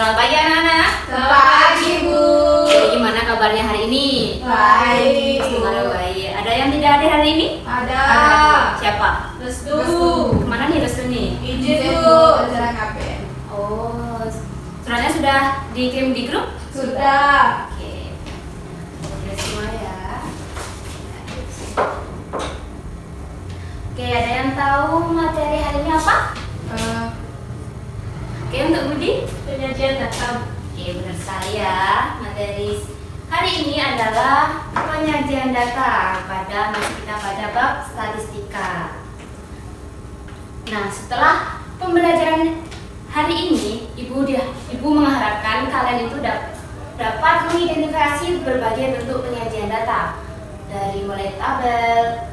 Selamat pagi anak-anak. Selamat pagi, Bu. Gimana kabarnya hari ini? Baik. Semoga baik. Ada yang tidak hadir hari ini? Ada. Siapa? Restu. Kemana nih Restu nih? Izin, Bu. Acara KPN. Oh, suratnya sudah dikirim di grup? Sudah. Oke. Oke semua ya. Oke, ada yang tahu materi hari ini apa? Oke, untuk Budi? Penyajian data. Oke, benar sekali ya. Materi hari ini adalah penyajian data pada masih kita pada bab statistika. Nah, setelah pembelajaran hari ini, Ibu mengharapkan kalian itu dapat mengidentifikasi berbagai bentuk penyajian data dari mulai tabel,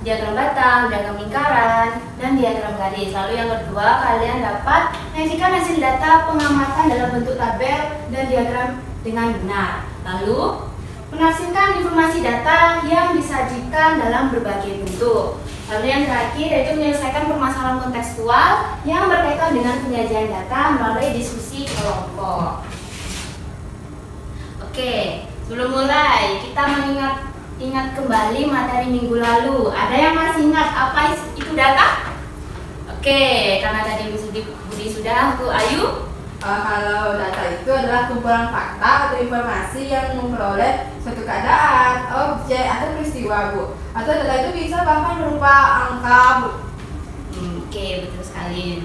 diagram batang, diagram lingkaran, dan diagram garis. Lalu yang kedua, kalian dapat menyajikan hasil data pengamatan dalam bentuk tabel dan diagram dengan benar. Lalu menafsirkan informasi data yang disajikan dalam berbagai bentuk. Lalu yang terakhir yaitu menyelesaikan permasalahan kontekstual yang berkaitan dengan penyajian data melalui diskusi kelompok. Oke, sebelum mulai kita ingat kembali materi minggu lalu. Ada yang masih ingat apa itu data? Oke, karena tadi Budi sudah, Bu Ayu. Kalau data itu adalah kumpulan fakta atau informasi yang memperoleh suatu keadaan, objek, atau peristiwa, Bu. Atau data itu bisa bahkan berupa angka, Bu. Oke, betul sekali.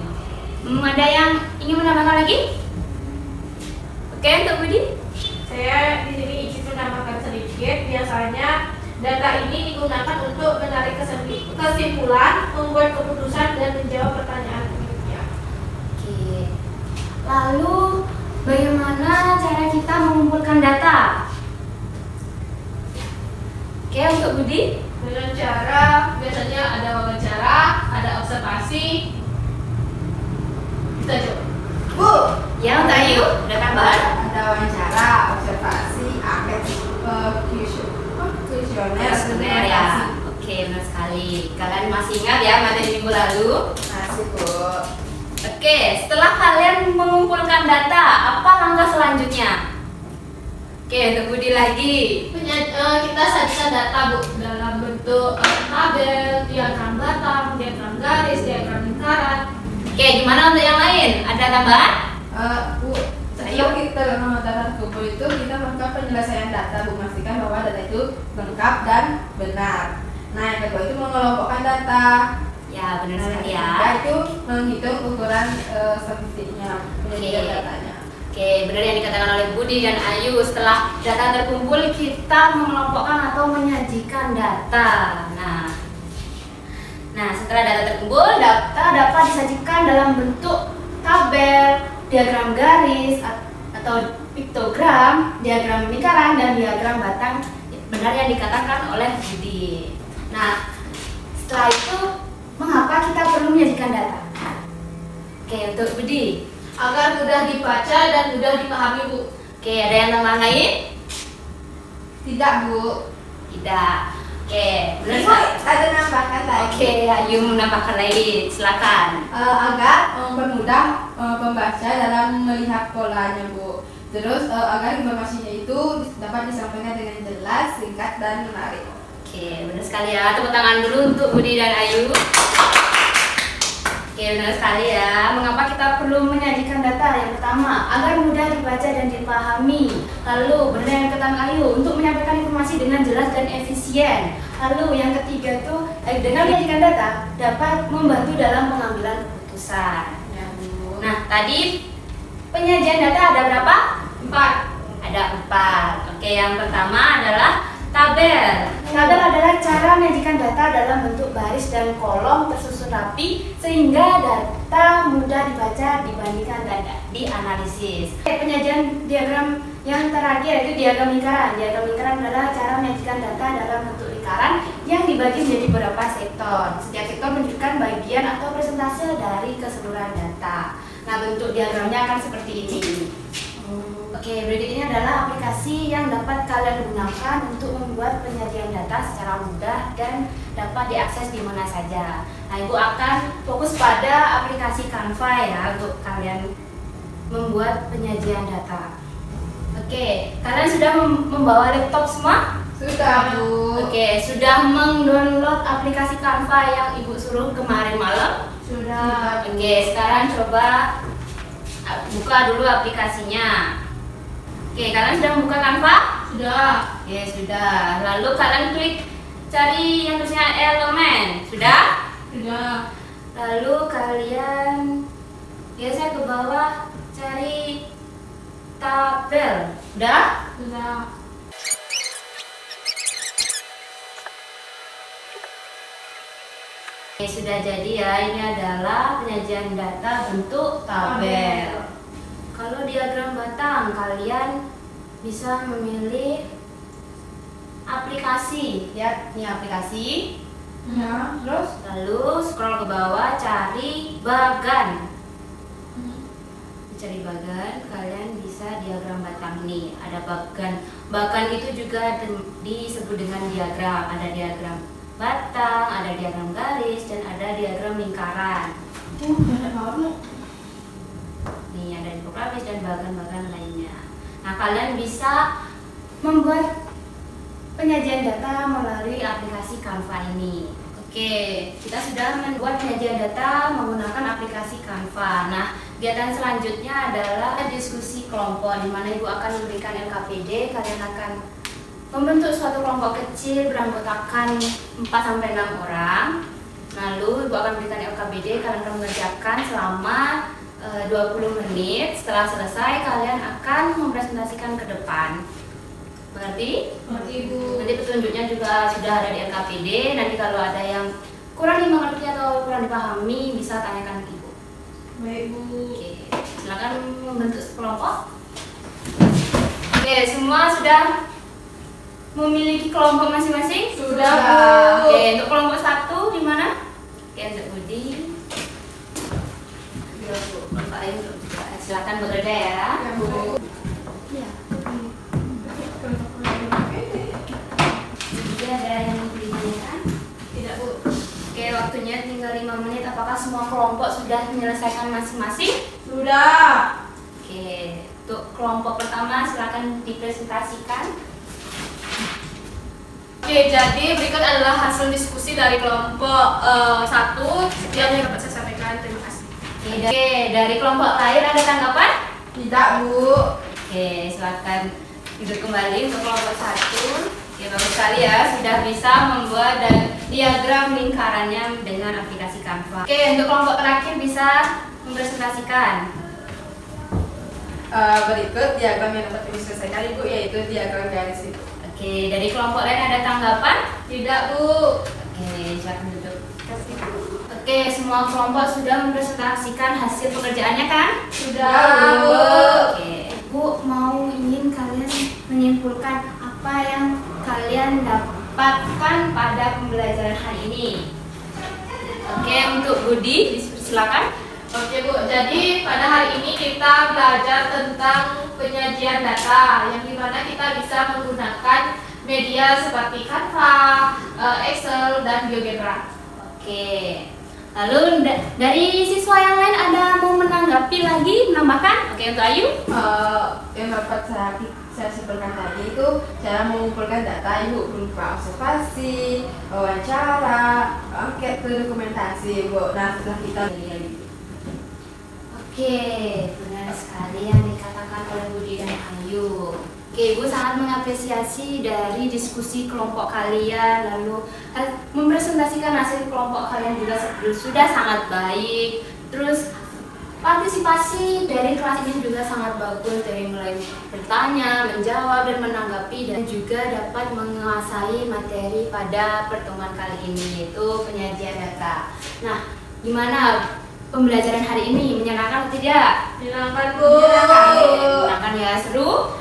Ada yang ingin menambahkan lagi? Oke, untuk Budi? Saya di sini ingin menambahkan sedikit. Biasanya data ini digunakan untuk menarik kesimpulan, membuat keputusan, dan menjawab pertanyaan berikutnya. Oke. Lalu bagaimana cara kita mengumpulkan data? Oke, untuk Budi? Dengan cara biasanya ada wawancara, ada observasi. Kita coba. Bu, Ya, untuk Ayu? Ada tambahan? ada wawancara, observasi, angket, kuesioner, Benar ya. Oke, benar sekali. Kalian masih ingat ya materi minggu lalu? Masih, Bu. Oke, setelah kalian mengumpulkan data, apa langkah selanjutnya? Oke, untuk Budi lagi. Kita sajikan data, Bu, dalam bentuk tabel, diagram batang, diagram garis, diagram lingkaran. Oke, gimana untuk yang lain? Ada tambahan? Bu, setelah kita data terkumpul itu kita melakukan penyelesaian data, Bu, memastikan bahwa data itu lengkap dan benar. Nah, yang kedua itu mengelompokkan data. Ya, benar sekali Yang ya. ketiga itu menghitung ukuran statistiknya, penyajian Oke. datanya. Oke, benar yang dikatakan oleh Budi dan Ayu. Setelah data terkumpul, kita mengelompokkan atau menyajikan data. Nah, setelah data terkumpul, data dapat disajikan dalam bentuk tabel, diagram garis, atau piktogram, diagram lingkaran, dan diagram batang. Benar yang dikatakan oleh Budi. Nah, setelah itu, mengapa kita perlu menyajikan data? Oke, untuk Budi. Agar mudah dibaca dan mudah dipahami, Bu. Oke, ada yang tambahan lain? Tidak, Bu. Tidak. Oke, benar Ibu sekali. ada nambahkan lagi. Oke, Ayu menambahkan lagi. Silakan. Agar mempermudah pembaca dalam melihat polanya, Bu. Terus agar informasinya itu dapat disampaikan dengan jelas, singkat, dan menarik. Oke, benar sekali ya. Tepuk tangan dulu untuk Budi dan Ayu. Oke, benar sekali ya. Mengapa kita perlu menyajikan data? Yang pertama, agar mudah dibaca dan dipahami. Lalu, benar yang dikatakan Ayu, untuk menyampaikan informasi dengan jelas dan efisien. Lalu, yang ketiga itu, dengan menyajikan data dapat membantu dalam pengambilan keputusan. Ya, Bu. Nah, tadi penyajian data ada berapa? 4. Ada 4. Oke, yang pertama adalah tabel. Tabel adalah cara menyajikan data dalam bentuk baris dan kolom tersusun rapi sehingga data mudah dibaca, dibandingkan, dan dianalisis. Penyajian diagram yang terakhir yaitu diagram lingkaran. Diagram lingkaran adalah cara menyajikan data dalam bentuk lingkaran yang dibagi menjadi beberapa sektor. Setiap sektor menunjukkan bagian atau persentase dari keseluruhan data. Nah, bentuk diagramnya akan seperti ini. Oke, berikut ini adalah aplikasi yang dapat kalian gunakan untuk membuat penyajian data secara mudah dan dapat diakses di mana saja. Nah, Ibu akan fokus pada aplikasi Canva ya untuk kalian membuat penyajian data. Oke, kalian sudah membawa laptop semua? Sudah, Bu. Oke, sudah mendownload aplikasi Canva yang Ibu suruh kemarin malam? Sudah. Oke, sekarang coba buka dulu aplikasinya. Oke, kalian sudah membuka Canva? Sudah. Oke, sudah. Lalu kalian klik cari yang tulisnya elemen. Sudah? Sudah. Lalu kalian biasanya ke bawah cari tabel. Sudah? Sudah. Oke, sudah jadi ya. Ini adalah penyajian data bentuk tabel. Kalau diagram batang, kalian bisa memilih aplikasi. Lihat, ini aplikasi. Ya, terus? Lalu scroll ke bawah, cari bagan. Cari bagan, kalian bisa diagram batang nih. Ada bagan. Bagan itu juga disebut dengan diagram. Ada diagram batang, ada diagram garis, dan ada diagram lingkaran. Banyak banget. Nih ada infografis dan bagan-bagan lainnya. Nah, kalian bisa membuat penyajian data melalui aplikasi Canva ini. Oke, kita sudah membuat penyajian data menggunakan aplikasi Canva. Nah, kegiatan selanjutnya adalah diskusi kelompok, di mana Ibu akan memberikan LKPD. Kalian akan membentuk suatu kelompok kecil beranggotakan 4-6 orang. Lalu Ibu akan berikan LKPD, kalian akan mengerjakan selama 20 menit. Setelah selesai, kalian akan mempresentasikan ke depan. Mengerti? Mengerti, Bu. Nanti petunjuknya juga sudah ada di LKPD. Nanti kalau ada yang kurang dimengerti atau kurang dipahami, bisa tanyakan ke Ibu. Baik, Bu. Oke, silakan membentuk kelompok. Oke, semua sudah memiliki kelompok masing-masing? Sudah, Bu. Oke, untuk kelompok 1 di mana? Oke, untuk Budi. Pak Ayu juga. Silakan bekerja ya. Ya, Bu. Iya. Jadi ada yang ditanyakan? Tidak, Bu. Oke, waktunya tinggal 5 menit. Apakah semua kelompok sudah menyelesaikan masing-masing? Sudah. Oke, untuk kelompok pertama silakan dipresentasikan. Oke, jadi berikut adalah hasil diskusi dari kelompok 1. Sekian yang dapat saya sampaikan. Terima kasih. Oke, dari kelompok lain ada tanggapan? Tidak, Bu. Oke, silakan duduk kembali untuk kelompok 1. Oke, bagus sekali ya, sudah bisa membuat dan diagram lingkarannya dengan aplikasi Canva. Oke, untuk kelompok terakhir bisa mempresentasikan. Berikut diagram yang dapat diselesaikan, Ibu, yaitu diagram garis itu. Oke, dari kelompok lain ada tanggapan? Tidak, Bu. Oke, silakan duduk. Oke, semua kelompok sudah mempresentasikan hasil pekerjaannya kan? Sudah, Bu. Oke, Bu mau ingin kalian menyimpulkan apa yang kalian dapatkan pada pembelajaran hari ini. Oke, untuk Budi, silakan. Oke, Bu, jadi pada hari ini kita belajar tentang penyajian data, yang dimana kita bisa menggunakan media seperti Canva, Excel, dan GeoGebra. Oke, lalu dari siswa yang lain ada mau menanggapi lagi, menambahkan? Oke, untuk Ayu? Yang dapat saya simpulkan tadi itu cara mengumpulkan data, Ibu, berupa observasi, wawancara, angket, dokumentasi, Bu. Nah, setelah kita Oke, benar sekali yang dikatakan oleh Budi dan Ayu. Oke, Ibu sangat mengapresiasi dari diskusi kelompok kalian, lalu mempresentasikan hasil kelompok kalian juga sudah sangat baik. Terus partisipasi dari kelas ini juga sangat bagus, dari mulai bertanya, menjawab, dan menanggapi, dan juga dapat menguasai materi pada pertemuan kali ini, yaitu penyajian data. Nah, gimana pembelajaran hari ini, menyenangkan atau tidak? Menyenangkan, Bu. Menyenangkan ya, seru?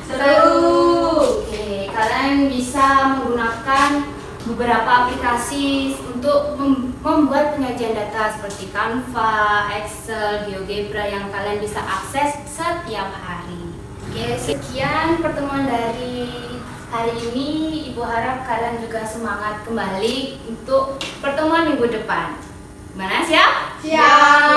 Oke, kalian bisa menggunakan beberapa aplikasi untuk membuat penyajian data seperti Canva, Excel, GeoGebra yang kalian bisa akses setiap hari. Oke, sekian pertemuan dari hari ini. Ibu harap kalian juga semangat kembali untuk pertemuan minggu depan. Gimana, siap? siap.